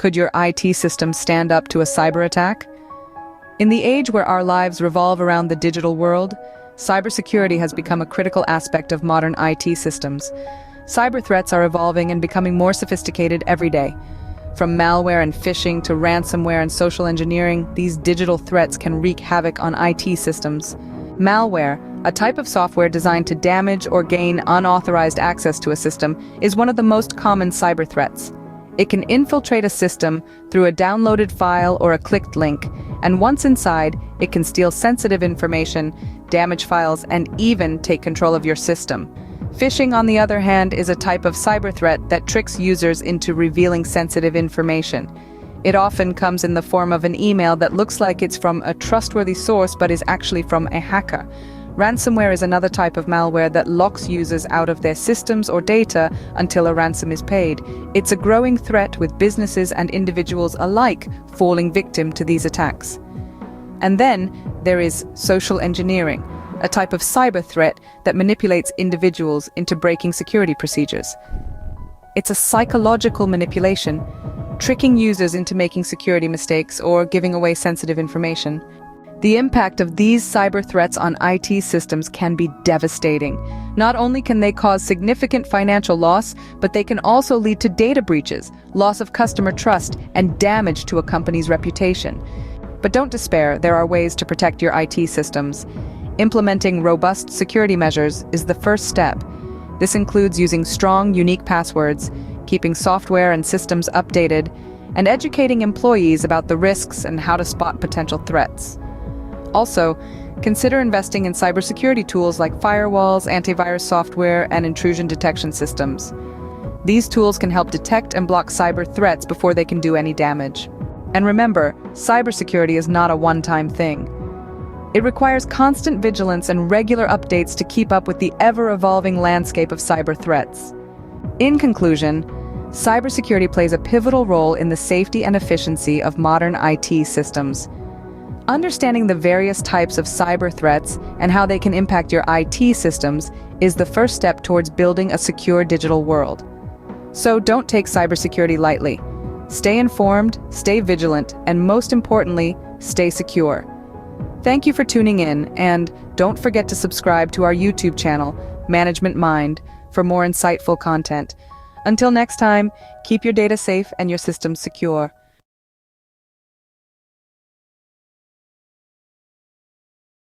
Could your IT system stand up to a cyber attack? In the age where our lives revolve around the digital world, cybersecurity has become a critical aspect of modern IT systems. Cyber threats are evolving and becoming more sophisticated every day. From malware and phishing to ransomware and social engineering, these digital threats can wreak havoc on IT systems. Malware, a type of software designed to damage or gain unauthorized access to a system, is one of the most common cyber threats. It can infiltrate a system through a downloaded file or a clicked link, and once inside, it can steal sensitive information, damage files, and even take control of your system. Phishing, on the other hand, is a type of cyber threat that tricks users into revealing sensitive information. It often comes in the form of an email that looks like it's from a trustworthy source but is actually from a hacker. Ransomware is another type of malware that locks users out of their systems or data until a ransom is paid. It's a growing threat, with businesses and individuals alike falling victim to these attacks. And then there is social engineering, a type of cyber threat that manipulates individuals into breaking security procedures. It's a psychological manipulation, tricking users into making security mistakes or giving away sensitive information. The impact of these cyber threats on IT systems can be devastating. Not only can they cause significant financial loss, but they can also lead to data breaches, loss of customer trust, and damage to a company's reputation. But don't despair, there are ways to protect your IT systems. Implementing robust security measures is the first step. This includes using strong, unique passwords, keeping software and systems updated, and educating employees about the risks and how to spot potential threats. Also, consider investing in cybersecurity tools like firewalls, antivirus software, and intrusion detection systems. These tools can help detect and block cyber threats before they can do any damage. And remember, cybersecurity is not a one-time thing. It requires constant vigilance and regular updates to keep up with the ever-evolving landscape of cyber threats. In conclusion, cybersecurity plays a pivotal role in the safety and efficiency of modern IT systems. Understanding the various types of cyber threats and how they can impact your IT systems is the first step towards building a secure digital world. So don't take cybersecurity lightly. Stay informed, stay vigilant, and most importantly, stay secure. Thank you for tuning in, and don't forget to subscribe to our YouTube channel, Management Mind, for more insightful content. Until next time, keep your data safe and your systems secure.